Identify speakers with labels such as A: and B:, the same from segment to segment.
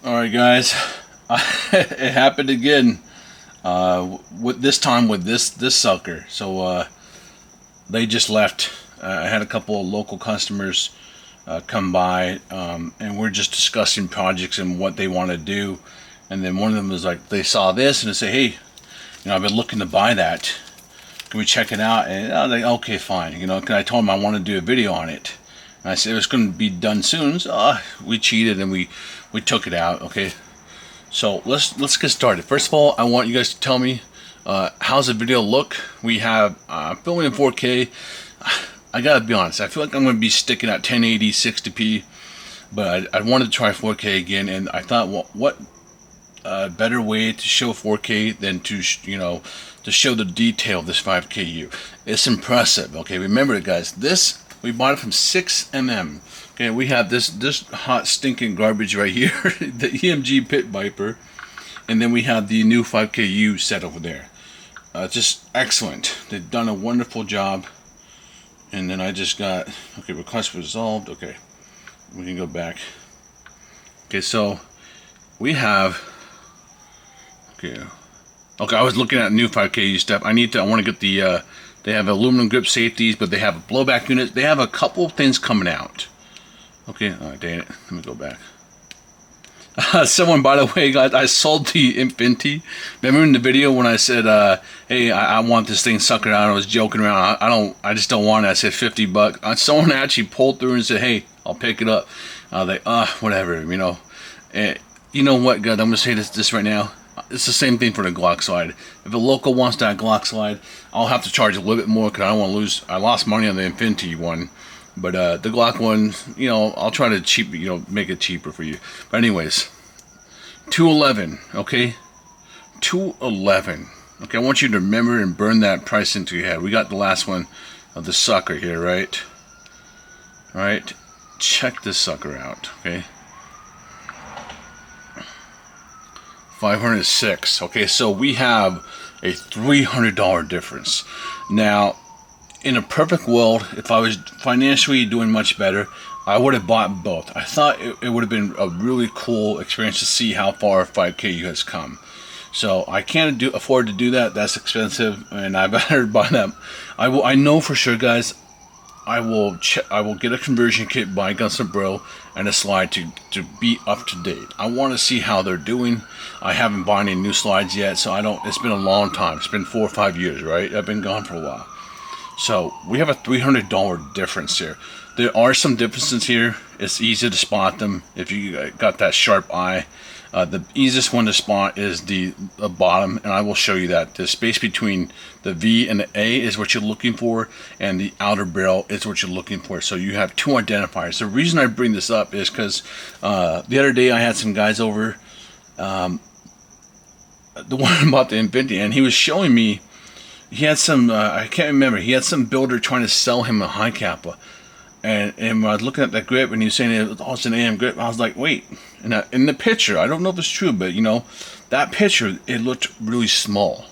A: All right, guys, it happened again. With this time with this sucker. So they just left. I had a couple of local customers come by, and we're just discussing projects and what they want to do. And then one of them was like, they saw this and they say, "Hey, I've been looking to buy that. Can we check it out?" And I was like, "Okay, fine." Cause I told them I want to do a video on it. And I said it was going to be done soon. So we cheated and we took it out. Okay. So let's get started. First of all, I want you guys to tell me how's the video look. We have filming in 4K. I gotta be honest. I feel like I'm gonna be sticking at 1080, 60p, but I wanted to try 4K again, and I thought, well, what better way to show 4K than to to show the detail of this 5KU. It's impressive. Okay, remember it, guys. This we bought it from 6mm. Okay, we have this hot stinking garbage right here, the EMG Pit Viper, and then we have the new 5KU set over there. Just excellent. They've done a wonderful job. And then I just got, okay, request resolved. Okay, we can go back. Okay, so we have, okay, I was looking at new 5KU stuff. I want to get the, they have aluminum grip safeties, but they have blowback units. They have a couple of things coming out. Okay, dang it, let me go back. Someone, by the way, guys, I sold the Infinity. Remember in the video when I said, "Hey, I want this thing sucker out"? I was joking around. I just don't want it. I said $50. Someone actually pulled through and said, "Hey, I'll pick it up." I was like, whatever, And you know what, guys? I'm gonna say this right now. It's the same thing for the Glock slide. If a local wants that Glock slide, I'll have to charge a little bit more because I don't want to lose. I lost money on the Infinity one. But the Glock one, I'll try to make it cheaper for you. But anyways, 211, okay? 211. Okay, I want you to remember and burn that price into your head. We got the last one of the sucker here, right? All right, check this sucker out, okay? 506. Okay, so we have a $300 difference. Now, in a perfect world, if I was financially doing much better, I would have bought both. I thought it would have been a really cool experience to see how far 5KU has come. So I can't afford to do that. That's expensive, and I better buy them. I know for sure, guys. I will get a conversion kit by Gunsler Bro and a slide to be up to date. I want to see how they're doing. I haven't bought any new slides yet, so I don't. It's been a long time. It's been 4 or 5 years, right? I've been gone for a while. So we have a $300 difference here. There are some differences here. It's easy to spot them if you got that sharp eye. The easiest one to spot is the bottom, and I will show you that. The space between the V and the A is what you're looking for, and the outer barrel is what you're looking for. So you have two identifiers. The reason I bring this up is because the other day I had some guys over, the one about the Infinity, and he was showing me. He had some, I can't remember, he had some builder trying to sell him a high kappa. And when I was looking at that grip and he was saying it's an AM grip, I was like, wait. And in the picture, I don't know if it's true, but that picture, it looked really small.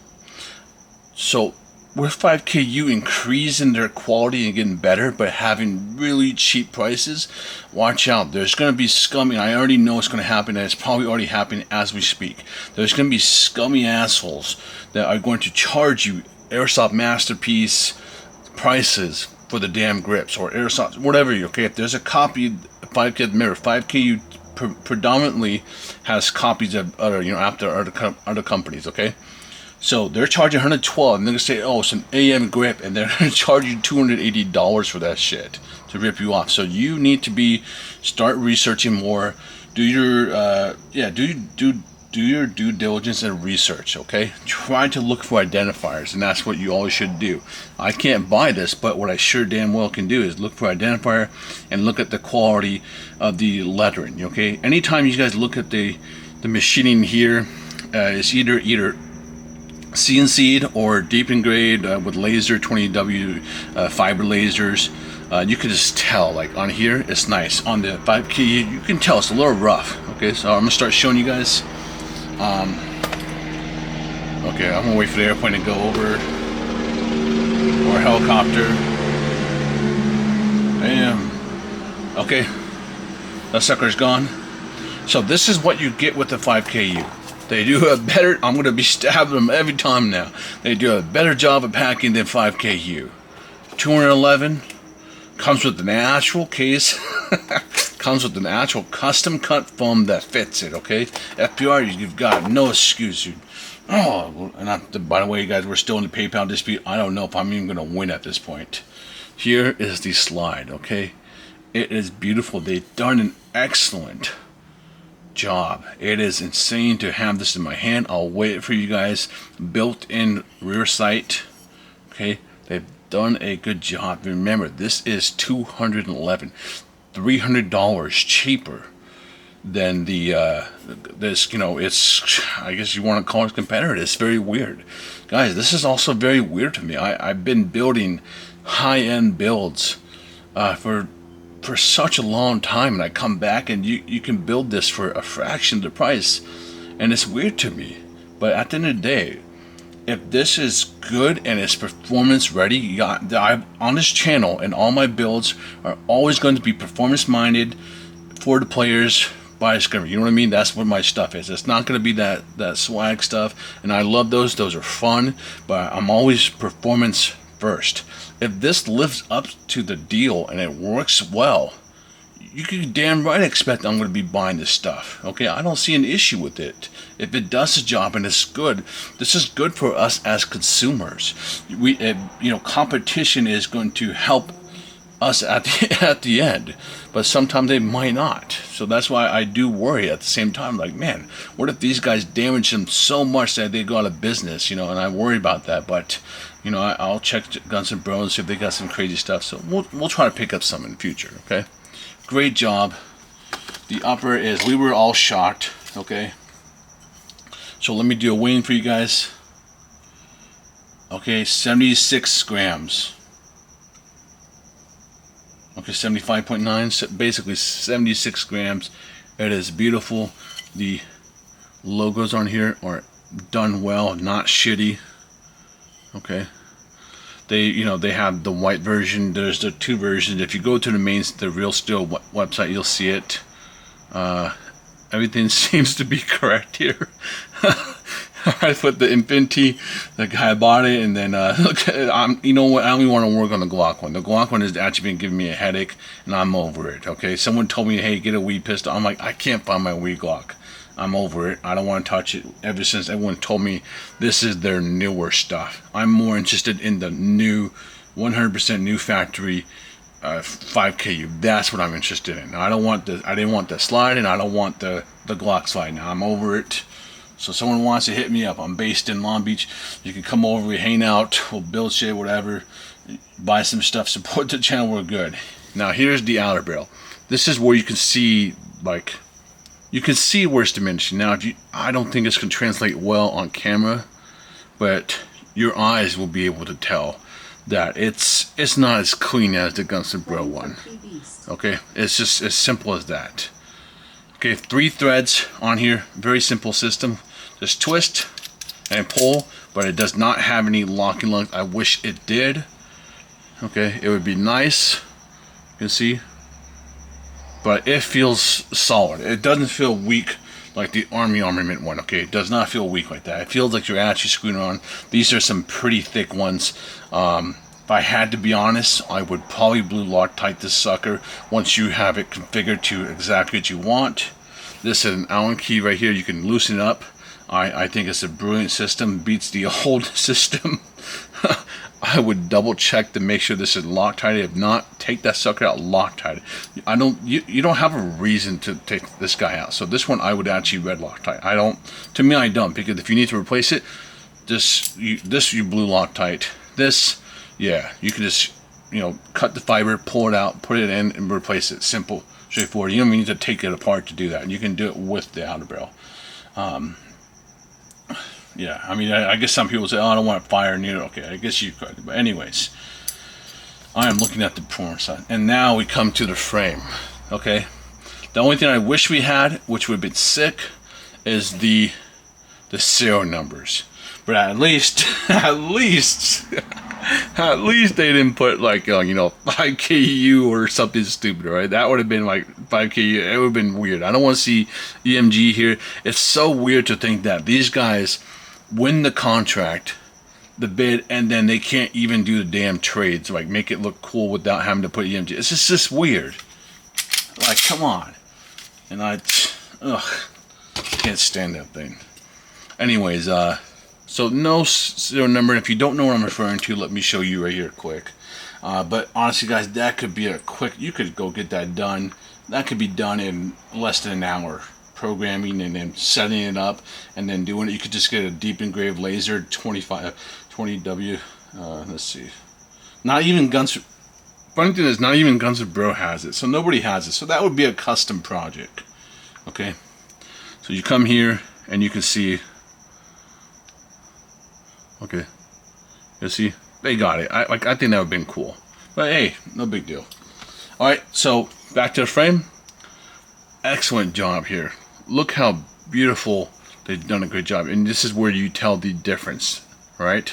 A: So with 5KU increasing their quality and getting better, but having really cheap prices, watch out. There's going to be scummy, I already know it's going to happen, and it's probably already happening as we speak. There's going to be scummy assholes that are going to charge you Airsoft Masterpiece prices for the damn grips or Airsoft, whatever. Okay, if there's a copy, 5KU predominantly has copies of other companies. Okay, so they're charging $112, and they're gonna say, "Oh, it's an AM grip," and they're gonna charge you $280 for that shit to rip you off. So you need to start researching more. Do your do your due diligence and research, okay? Try to look for identifiers, and that's what you always should do. I can't buy this, but what I sure damn well can do is look for identifier and look at the quality of the lettering, okay? Anytime you guys look at the machining here, it's either CNC'd or deep engraved with laser 20W fiber lasers. You can just tell, like on here, it's nice. On the 5K, you can tell it's a little rough, okay? So I'm gonna start showing you guys. Okay, I'm gonna wait for the airplane to go over, or a helicopter. Bam. Okay, that sucker's gone. So this is what you get with the 5KU. They do a better, I'm going to be stabbing them every time now. They do a better job of packing than 5KU. 211 comes with an actual case. Comes with an actual custom cut foam that fits it, okay? FPR, you've got no excuse, dude. Oh, and by the way, guys, we're still in the PayPal dispute. I don't know if I'm even going to win at this point. Here is the slide, okay? It is beautiful. They've done an excellent job. It is insane to have this in my hand. I'll wait for you guys. Built-in rear sight, okay? They've done a good job. Remember, this is $211. $300 cheaper than the this, you know, it's, I guess you want to call it competitor. It's very weird, guys. This is also very weird to me. I've been building high-end builds for such a long time, and I come back and you can build this for a fraction of the price, and it's weird to me. But at the end of the day, if this is good and it's performance ready, I'm on this channel, and all my builds are always going to be performance minded for the players by discovery. You know what I mean? That's what my stuff is. It's not going to be that swag stuff, and I love those. Those are fun, but I'm always performance first. If this lives up to the deal and it works well, you can damn right expect I'm going to be buying this stuff. Okay, I don't see an issue with it. If it does the job and it's good, this is good for us as consumers. Competition is going to help us at the end, but sometimes they might not. So that's why I do worry at the same time. Like, man, what if these guys damage them so much that they go out of business? And I worry about that. But I'll check Guns and Bros, see if they got some crazy stuff. So we'll try to pick up some in the future. Okay. Great job. The upper is, we were all shocked, okay? So let me do a weighing for you guys. Okay, 76 grams. Okay, 75.9, basically 76 grams. It is beautiful. The logos on here are done well, not shitty. Okay. They have the white version. There's the two versions. If you go to the Real Steel website, you'll see it. Everything seems to be correct here. I put the Infinity, the guy bought it, and then you know what? I only want to work on the Glock one. The Glock one has actually been giving me a headache, and I'm over it. Okay, someone told me, hey, get a weed pistol. I'm like, I can't find my weed Glock. I'm over it. I don't want to touch it. Ever since everyone told me this is their newer stuff, I'm more interested in the new, 100% new factory 5KU. That's what I'm interested in. I didn't want the slide, and I don't want the Glock slide. Now I'm over it. So someone wants to hit me up. I'm based in Long Beach. You can come over, we hang out, we'll build shit, whatever, buy some stuff, support the channel. We're good. Now here's the outer barrel. This is where you can see, like, you can see where it's diminishing. Now, I don't think it's going to translate well on camera, but your eyes will be able to tell that it's not as clean as the Guns N' Bro one. Okay, it's just as simple as that. Okay, 3 threads on here. Very simple system. Just twist and pull, but it does not have any locking lugs. I wish it did. Okay, it would be nice. You can see. But it feels solid. It doesn't feel weak like the Army Armament one. Okay, it does not feel weak like that. It feels like you're actually screwing on. These are some pretty thick ones. If I had to be honest, I would probably blue Loctite this sucker once you have it configured to exactly what you want. This is an Allen key right here. You can loosen it up. I think it's a brilliant system. Beats the old system. I would double check to make sure this is Loctite. If not, take that sucker out Loctite. You don't have a reason to take this guy out. So this one I would actually red Loctite. To me I don't, because if you need to replace it, you blue Loctite. This, yeah, you can just cut the fiber, pull it out, put it in, and replace it. Simple, straightforward. You don't even need to take it apart to do that. You can do it with the outer barrel. Yeah, I mean, I guess some people say, oh, I don't want to fire near it. Okay, I guess you could. But anyways, I am looking at the performance side. And now we come to the frame. Okay? The only thing I wish we had, which would have been sick, is the serial numbers. But at least, At least they didn't put like 5KU or something stupid, right? That would have been like 5KU. It would have been weird. I don't want to see EMG here. It's so weird to think that these guys win the contract, the bid, and then they can't even do the damn trades, like make it look cool without having to put EMG. It's just weird. Like, come on. And can't stand that thing. Anyways, so no serial number. If you don't know what I'm referring to, let me show you right here quick. But honestly, guys, that could be a quick. You could go get that done. That could be done in less than an hour. Programming and then setting it up and then doing it. You could just get a deep engraved laser 20W. Let's see. Not even Guns. Funny thing is, not even Guns N' Bro has it. So nobody has it. So that would be a custom project. Okay. So you come here and you can see. Okay, you see, they got it. I think that would have been cool, but hey, no big deal. All right, so back to the frame. Excellent job here. Look how beautiful they've done a good job, and this is where you tell the difference, right?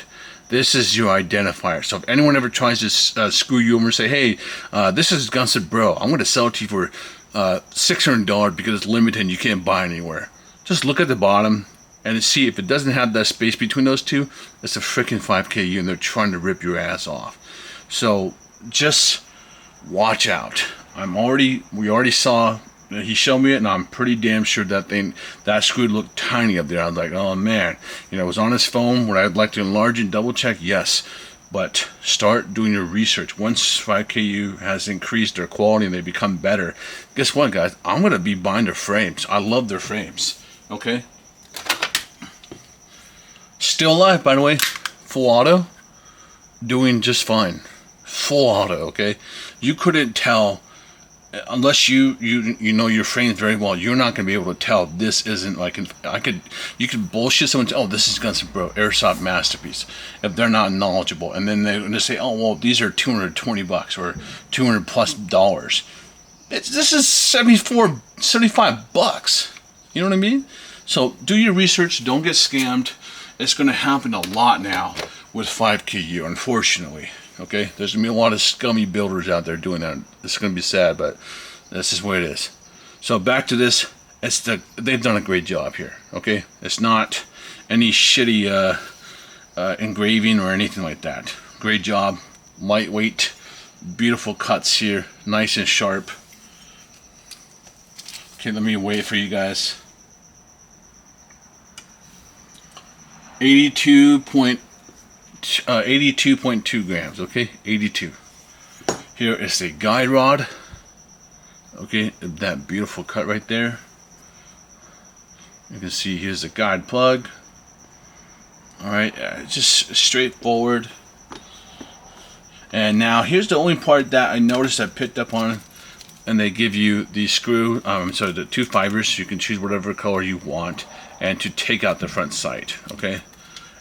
A: This is your identifier. So if anyone ever tries to screw you over and say, "Hey, this is Guns N' Bro. I'm going to sell it to you for $600 because it's limited and you can't buy it anywhere," just look at the bottom. And see, if it doesn't have that space between those two, it's a freaking 5KU and they're trying to rip your ass off. So just watch out. We already saw, he showed me it, and I'm pretty damn sure that screw looked tiny up there. I was like, oh man, it was on his phone. Would I like to enlarge and double check? Yes. But start doing your research. Once 5KU has increased their quality and they become better, guess what, guys? I'm going to be buying their frames. I love their frames. Okay? Still alive, by the way. Full auto. Doing just fine. Full auto, okay? You couldn't tell, unless you know your frames very well, you're not going to be able to tell this isn't like, you could bullshit someone, oh, this is Guns N' Bro, Airsoft Masterpiece, if they're not knowledgeable. And then they say, oh, well, these are $220 or $200+. This is 75 bucks. You know what I mean? So do your research. Don't get scammed. It's going to happen a lot now with 5KU, unfortunately. Okay, there's going to be a lot of scummy builders out there doing that. It's going to be sad, but this is what it is. So back to this. They've done a great job here. Okay, it's not any shitty engraving or anything like that. Great job, lightweight, beautiful cuts here, nice and sharp. Okay, let me wait for you guys. 82.2 grams, okay? 82. Here is the guide rod. Okay, that beautiful cut right there. You can see here's the guide plug. Alright, just straightforward. And now here's the only part that I noticed I picked up on. And they give you the screw, so the two fibers. You can choose whatever color you want, and to take out the front sight, okay?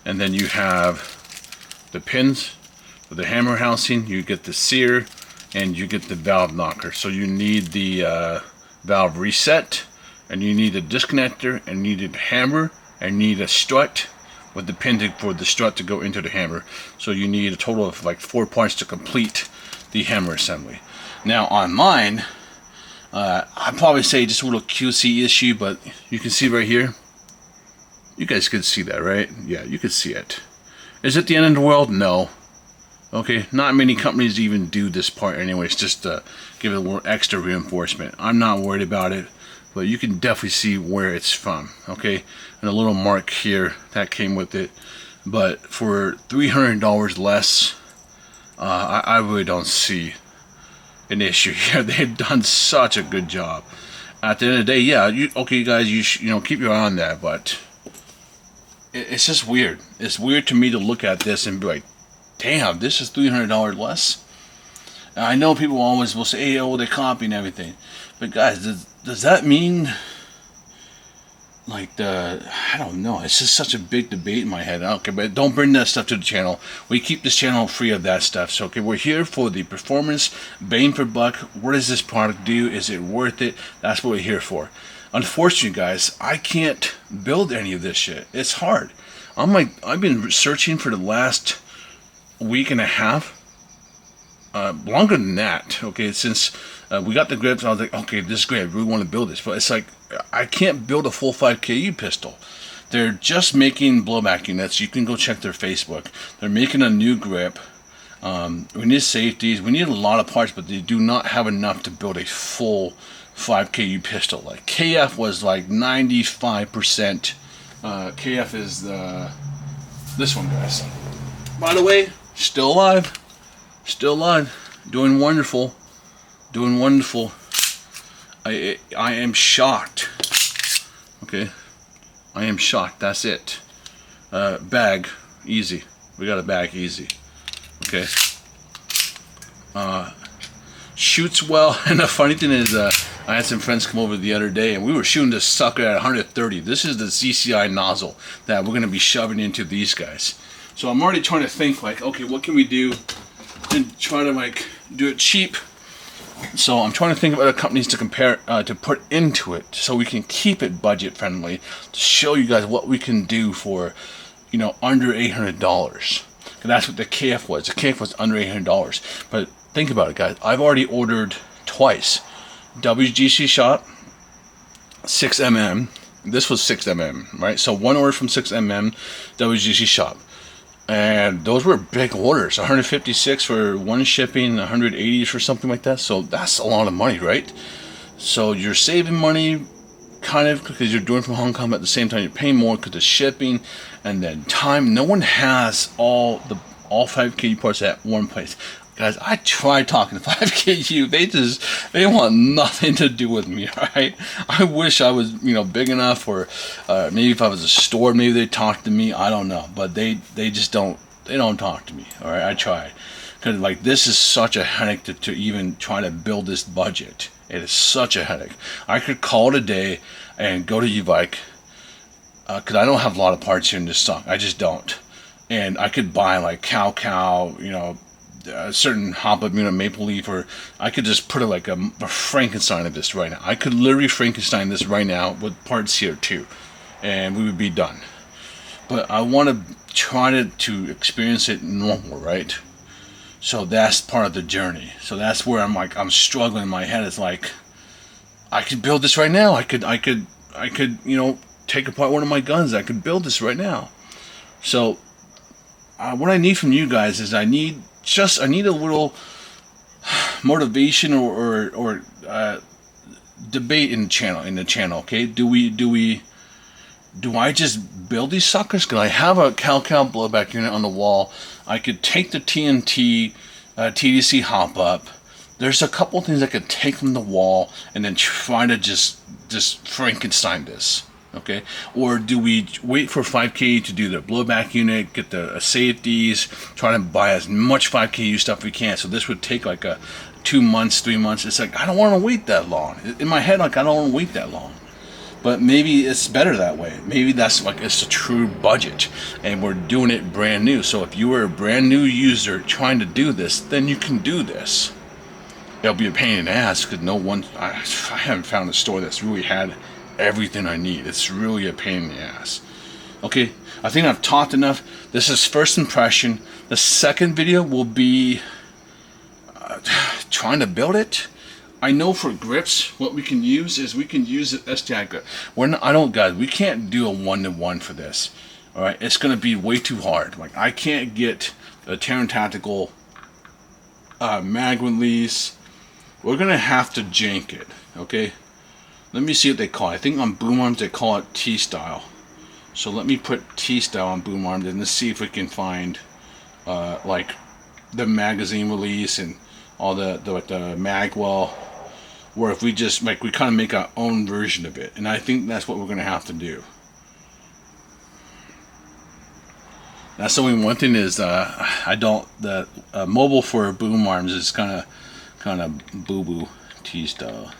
A: And then you have the pins for the hammer housing. You get the sear, and you get the valve knocker. So you need the valve reset, and you need a disconnector, and you need a hammer, and you need a strut with the pin for the strut to go into the hammer. So you need a total of like 4 parts to complete the hammer assembly. Now on mine, I'd probably say just a little QC issue, but you can see right here. You guys could see that, right? Yeah, you could see it. Is it the end of the world? No. Okay, not many companies even do this part anyways, just to give it a little extra reinforcement. I'm not worried about it, but you can definitely see where it's from, okay? And a little mark here that came with it. But for $300 less, I really don't see an issue here. They've done such a good job. At the end of the day, yeah, you guys, you keep your eye on that, but it's just weird. It's weird to me to look at this and be like, damn, this is $300 less. And I know people always will say, hey, oh, they copying everything, but guys, does that mean like I don't know. It's just such a big debate in my head. Okay, but don't bring that stuff to the channel. We keep this channel free of that stuff. So, okay, we're here for the performance, bang for buck. What does this product do? Is it worth it? That's what we're here for. Unfortunately, guys, I can't build any of this shit. It's hard. I've been searching for the last week and a half, longer than that. Okay, since we got the grips, I was like, okay, this is great. I really want to build this, but it's like I can't build a full 5KU pistol. They're just making blowback units. You can go check their Facebook. They're making a new grip. We need safeties. We need a lot of parts, but they do not have enough to build a full 5KU pistol. Like KF was like 95%. KF is this one, guys. By the way, still alive. Still alive. Doing wonderful. Doing wonderful. I am shocked. Okay. I am shocked. That's it. Bag. Easy. We got a bag. Easy. Okay. Shoots well. And the funny thing is, I had some friends come over the other day, and we were shooting this sucker at 130. This is the ZCI nozzle that we're going to be shoving into these guys. So I'm already trying to think, like, okay, what can we do and try to, like, do it cheap. So I'm trying to think of other companies to compare, to put into it, so we can keep it budget friendly, to show you guys what we can do for, you know, under $800. And that's what the KF was. The KF was under $800. But think about it, guys. I've already ordered twice. WGC shot, 6mm. This was 6mm, right? So one order from 6mm, WGC shop. And those were big orders. 156 for one shipping, 180 for something like that. So that's a lot of money, right? So you're saving money, kind of, because you're doing from Hong Kong, but at the same time you're paying more because of shipping and then time. No one has all 5KU parts at one place. Guys, I tried talking to 5KU. They want nothing to do with me, right? I wish I was, you know, big enough, or maybe if I was a store, maybe they'd talk to me. I don't know, but they just don't. They don't talk to me. All right, I tried, because like this is such a headache to even try to build this budget. It is such a headache. I could call it a day and go to Ubike, because I don't have a lot of parts here in this stock. I just don't, and I could buy like cow, you know, a certain hop-up unit, maple leaf, or I could just put it like a Frankenstein of this right now. I could literally Frankenstein this right now with parts here too, and we would be done. But I want to try to experience it normal, right? So that's part of the journey. So that's where I'm struggling in my head. It's like, I could build this right now. I could you know, take apart one of my guns. I could build this right now. So what I need from you guys is I need a little motivation or debate in the channel. Okay, do I just build these suckers? Because I have a Cal blowback unit on the wall. I could take the TNT TDC hop up. There's a couple things I could take from the wall and then try to just Frankenstein this. Okay, or do we wait for 5K to do the blowback unit, get the safeties, try to buy as much 5KU stuff we can? So this would take like 2 months, 3 months. It's like, I don't want to wait that long. In my head, like, I don't want to wait that long. But maybe it's better that way. Maybe that's like, it's a true budget, and we're doing it brand new. So if you were a brand new user trying to do this, then you can do this. It'll be a pain in the ass, because I haven't found a store that's really had everything I need. It's really a pain in the ass. Okay, I think I've talked enough. This is first impression. The second video will be trying to build it. I know for grips, what we can use is we can use an STI grip. Guys, we can't do a 1-to-1 for this. All right, it's gonna be way too hard. Like, I can't get a Terran Tactical mag release. We're gonna have to jank it. Okay. Let me see what they call it. I think on boom arms they call it T-style. So let me put T-style on boom arms, and let's see if we can find like the magazine release and all the mag well, where if we just we kind of make our own version of it. And I think that's what we're gonna have to do. That's the only one thing is the mobile for boom arms is kind of boo-boo T-style.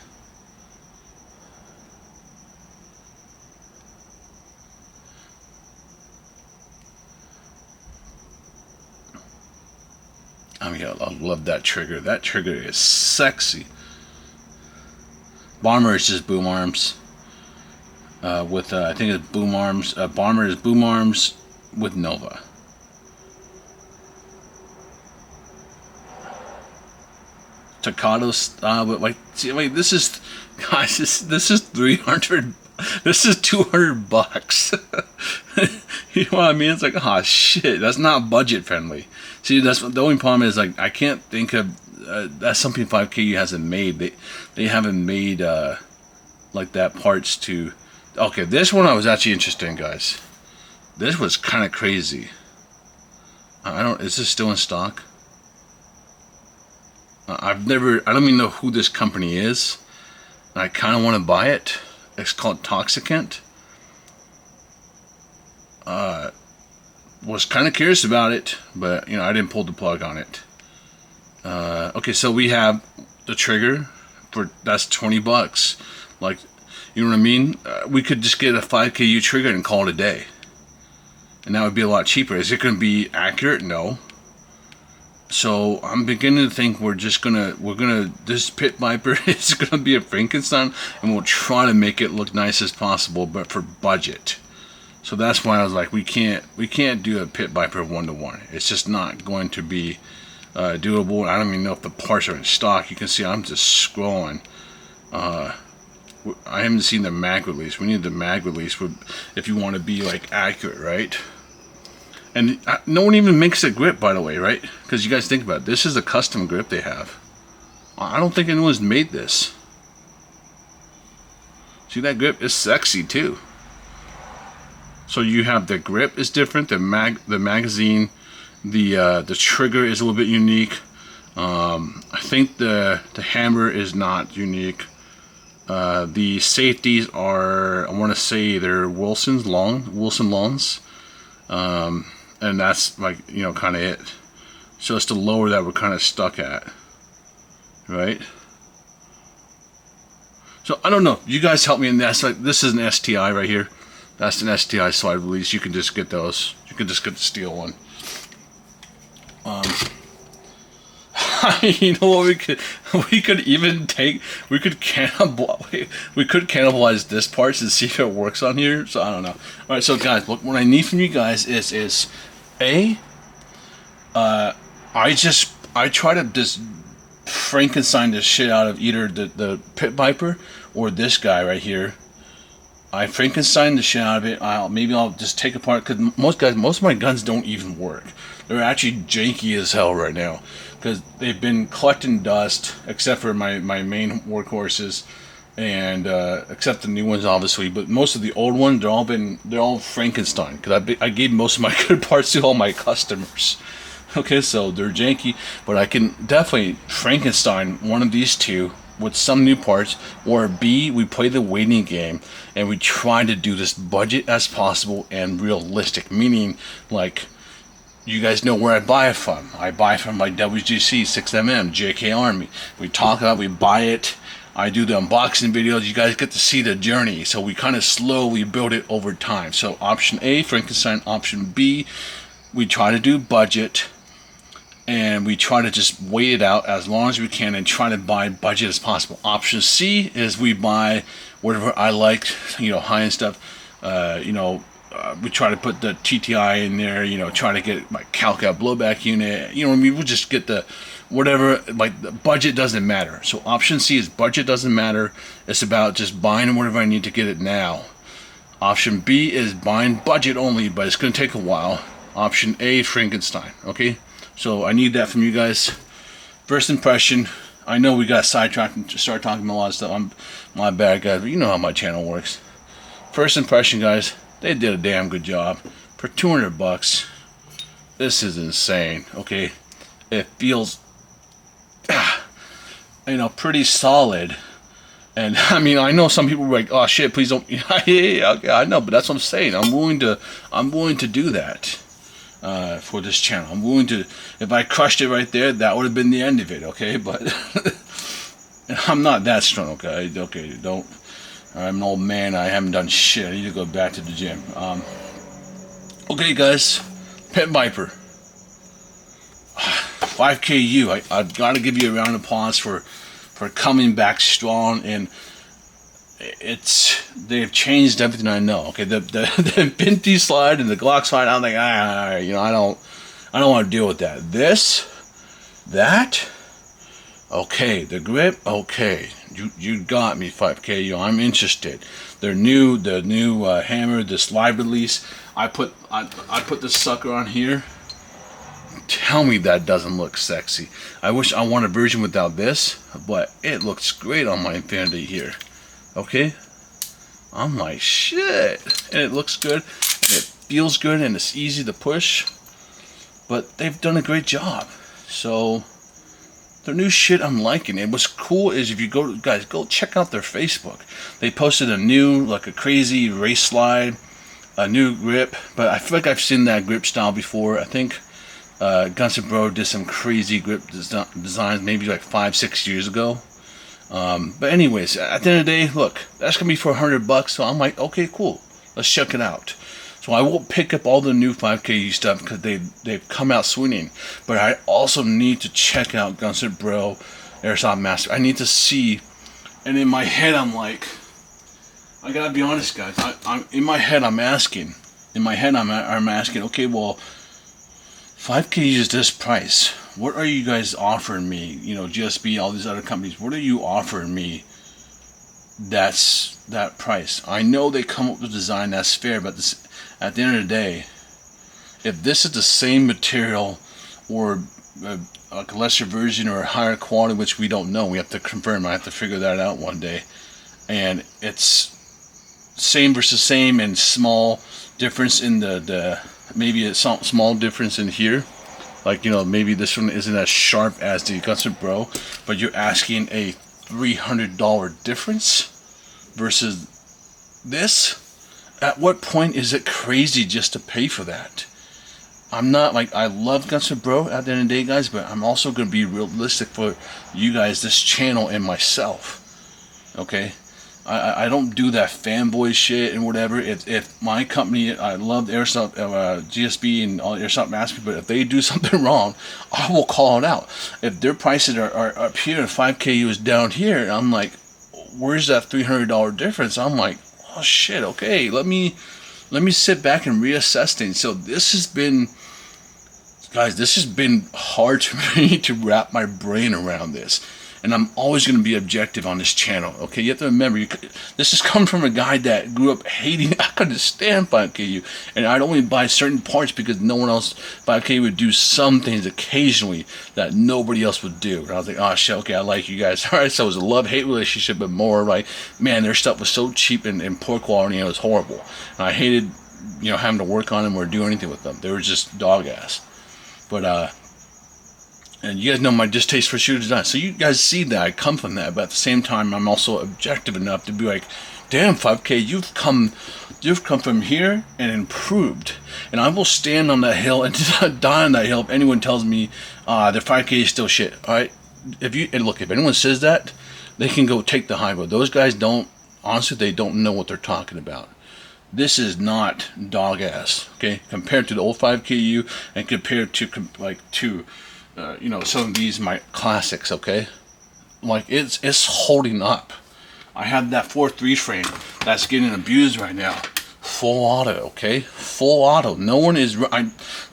A: I mean, I love that trigger. That trigger is sexy. Bomber is just boom arms. With I think it's boom arms. Bomber is boom arms with Nova. Takata style, but like, see, like this is, guys, this is 300. This is $200. You know what I mean? It's like, oh shit, that's not budget friendly. See, that's the only problem is, like, I can't think of that's something 5KU hasn't made. They haven't made like that parts to. Okay, this one I was actually interested in, guys. This was kind of crazy. I don't. Is this still in stock? I don't even know who this company is. I kind of want to buy it. It's called Toxicant. Was kind of curious about it, but you know, I didn't pull the plug on it. Okay, so we have the trigger for that's $20. Like, you know what I mean? We could just get a 5KU trigger and call it a day, and that would be a lot cheaper. Is it going to be accurate? No. So I'm beginning to think this pit viper is gonna be a Frankenstein, and we'll try to make it look nice as possible, but for budget. So that's why I was like, we can't do a pit viper 1-to-1. It's just not going to be doable. I don't even know if the parts are in stock. You can see I'm just scrolling. I haven't seen the mag release. We need the mag release if you want to be like accurate, right? And no one even makes a grip, by the way, right? Because you guys think about it. This is a custom grip they have. I don't think anyone's made this. See, that grip is sexy too. So you have the grip is different. The magazine, the trigger is a little bit unique. I think the hammer is not unique. The safeties are, I want to say they're Wilson Longs. And that's like, you know, kind of it. So it's the lower that we're kind of stuck at, right? So I don't know. You guys help me in this. Like, this is an STI right here. That's an STI slide release. You can just get those. You can just get the steel one. You know what, we could cannibalize this parts and see if it works on here. So I don't know. All right, so guys, look, what I need from you guys is I try to just Frankenstein the shit out of either the pit viper or this guy right here. I Frankenstein the shit out of it. Maybe I'll just take apart, because most of my guns don't even work. They're actually janky as hell right now because they've been collecting dust, except for my main workhorses, and except the new ones obviously. But most of the old ones, they're all Frankenstein, because I gave most of my good parts to all my customers. Okay, so they're janky, but I can definitely Frankenstein one of these two with some new parts, or B, we play the waiting game and we try to do this budget as possible and realistic, meaning, like, you guys know where I buy it from. I buy it from my WGC 6mm JK Army. We talk about, we buy it, I do the unboxing videos, you guys get to see the journey. So we kind of slowly build it over time. So option A, Frankenstein. Option B, we try to do budget, and we try to just wait it out as long as we can and try to buy budget as possible. Option C is we buy whatever I like, you know, high-end stuff. We try to put the TTI in there, you know, try to get my Calcat blowback unit. You know what I mean? We'll just get the whatever, like, the budget doesn't matter. So option C is budget doesn't matter. It's about just buying whatever I need to get it now. Option B is buying budget only, but it's going to take a while. Option A, Frankenstein. Okay? So I need that from you guys. First impression, I know we got sidetracked and start talking about a lot of stuff. I'm my bad, guys, but you know how my channel works. First impression, guys, they did a damn good job. For $200, this is insane, okay? It feels, you know, pretty solid. And I mean, I know some people were like, "Oh shit, please don't." Yeah, okay, I know, but that's what I'm saying. I'm willing to do that. For this channel, I'm willing to. If I crushed it right there, that would have been the end of it, okay? But I'm not that strong, okay? Okay, don't. I'm an old man. I haven't done shit. I need to go back to the gym. Okay, guys, Pit Viper, 5KU. I've got to give you a round of applause for coming back strong, and they've changed everything I know. Okay, the Pinty slide and the Glock slide, I'm like, you know, I don't want to deal with that. That Okay, the grip, okay. You got me, 5KU. I'm interested. The new hammer, this live release. I put this sucker on here. Tell me that doesn't look sexy. I wish I want a version without this, but it looks great on my Infinity here. Okay? I'm like, shit. And it looks good, and it feels good, and it's easy to push. But they've done a great job. So, their new shit I'm liking. And what's cool is if you guys, go check out their Facebook. They posted a new, like a crazy race slide, a new grip. But I feel like I've seen that grip style before. I think Guns N' Bro did some crazy grip designs maybe like 5-6 years ago. But anyways, at the end of the day, look, that's gonna be for $100. So I'm like, okay, cool, let's check it out. So I will pick up all the new 5KU stuff because they've come out swinging. But I also need to check out Guns N' Bro Airsoft Master. I need to see. And in my head, I'm like, I gotta be honest, guys. I'm in my head, I'm asking. In my head, I'm asking. Okay, well, 5KU is this price. What are you guys offering me? You know, GSB, all these other companies. What are you offering me? That's that price. I know they come up with a design that's fair, but this, at the end of the day, if this is the same material or a lesser version or a higher quality, which we don't know, we have to confirm. I have to figure that out one day. And it's same versus same, and small difference in the maybe a small difference in here. Like, you know, maybe this one isn't as sharp as the Guns N' Bro, but you're asking a $300 difference versus this. At what point is it crazy just to pay for that? I'm not like, I love Guns N' Bro at the end of the day, guys, but I'm also going to be realistic for you guys, this channel, and myself. Okay? I don't do that fanboy shit and whatever. If my company, I love Airsoft, GSB and all Airsoft Master, but if they do something wrong, I will call it out. If their prices are up here and 5KU is down here, I'm like, where's that $300 difference? I'm like, oh shit, okay, let me sit back and reassess things. So this has been, guys, this has been hard for me to wrap my brain around this. And I'm always going to be objective on this channel, okay? You have to remember, this has come from a guy that grew up hating, I couldn't stand 5KU. And I'd only buy certain parts because no one else, 5KU would do some things occasionally that nobody else would do. And I was like, oh shit, okay, I like you guys. All right, so it was a love-hate relationship, but more like, man, their stuff was so cheap and poor quality, and it was horrible. And I hated, you know, having to work on them or do anything with them. They were just dog ass. But, and you guys know my distaste for shooter design. So you guys see that I come from that, but at the same time, I'm also objective enough to be like, damn, 5K, you've come from here and improved. And I will stand on that hill and die on that hill if anyone tells me the 5K is still shit. All right, and look, if anyone says that, they can go take the high road. Those guys don't, honestly, they don't know what they're talking about. This is not dog ass, okay? Compared to the old 5KU and compared to you know, some of these my classics, okay? Like, it's holding up. I have that 4.3 frame that's getting abused right now. Full auto, okay? Full auto. No one is,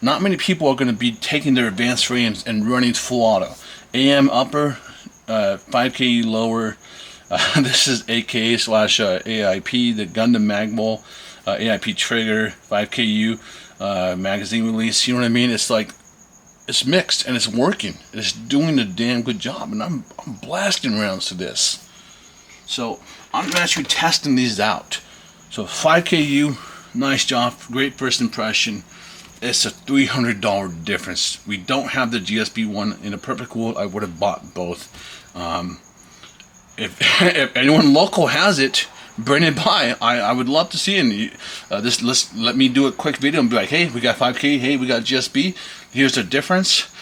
A: not many people are going to be taking their advanced frames and running full auto. AM upper, 5K lower. This is AKA / AIP, the Gundam Magmol, AIP trigger, 5KU magazine release. You know what I mean? It's like, it's mixed and it's working. It's doing a damn good job, and I'm blasting rounds to this. So I'm actually testing these out. So 5KU, nice job, great first impression. It's a $300 difference. We don't have the GSB one. In a perfect world, I would have bought both. If anyone local has it, bring it by. I would love to see it. Let me do a quick video and be like, hey, we got 5K, hey, we got GSB. Here's the difference.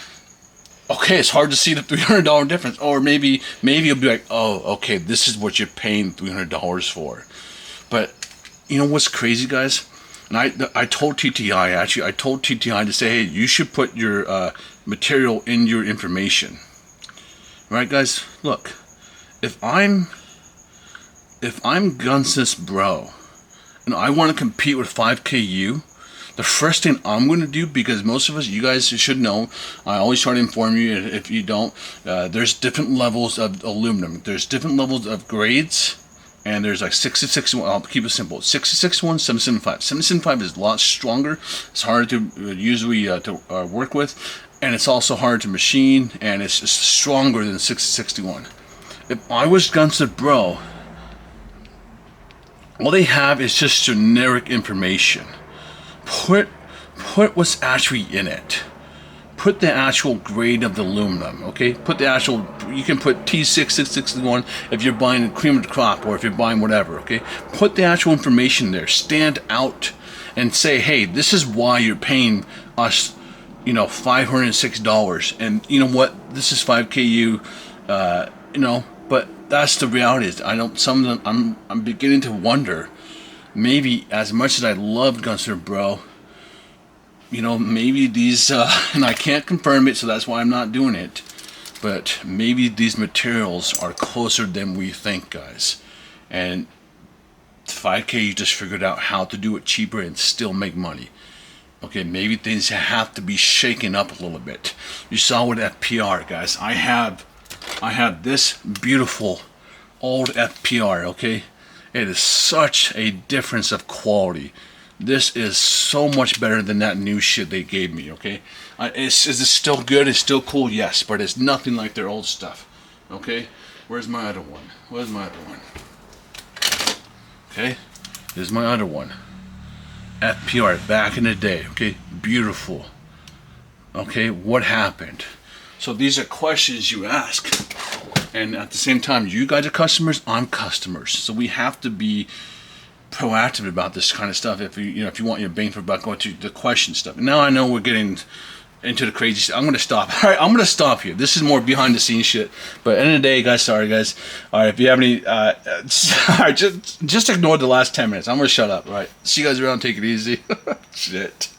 A: Okay, it's hard to see the $300 difference. Or maybe you'll be like, oh, okay, this is what you're paying $300 for. But you know what's crazy, guys? And I told TTI, I told TTI to say, hey, you should put your material in your information. Right, guys? Look, if I'm Guns N' Bro and I want to compete with 5KU, The first thing I'm going to do, because most of us, you guys should know, I always try to inform you if you don't, there's different levels of aluminum. There's different levels of grades, and there's like 661. I'll keep it simple. 661, 775. 775 is a lot stronger. It's harder to usually to work with, and it's also hard to machine, and it's just stronger than 661. If I was Gunsler Bro, all they have is just generic information. Put what's actually in it. Put the actual grade of the aluminum, okay? Put the actual, you can put T6, 661 if you're buying cream of the crop or if you're buying whatever, okay? Put the actual information there. Stand out and say, hey, this is why you're paying us, $506. And you know what? This is 5KU, but that's the reality. I'm beginning to wonder, maybe as much as I love Gunsler Bro, maybe these, and I can't confirm it, so that's why I'm not doing it, but maybe these materials are closer than we think, guys. And 5K, you just figured out how to do it cheaper and still make money. Okay, maybe things have to be shaken up a little bit. You saw with FPR, guys. I have this beautiful old FPR, okay? It is such a difference of quality. This is so much better than that new shit they gave me, okay? Is it still good? It's still cool? Yes, but it's nothing like their old stuff, okay? Where's my other one? Where's my other one? Okay, here's my other one. FPR, back in the day, okay? Beautiful. Okay, what happened? So these are questions you ask. And at the same time, you guys are customers, I'm customers. So we have to be proactive about this kind of stuff. If if you want your bang for buck, going to the question stuff. Now I know we're getting into the crazy stuff. I'm gonna stop. All right, I'm gonna stop here. This is more behind the scenes shit. But at the end of the day, guys, sorry guys. All right, if you have any, all right, just ignore the last 10 minutes. I'm gonna shut up. All right, see you guys around. Take it easy. Shit.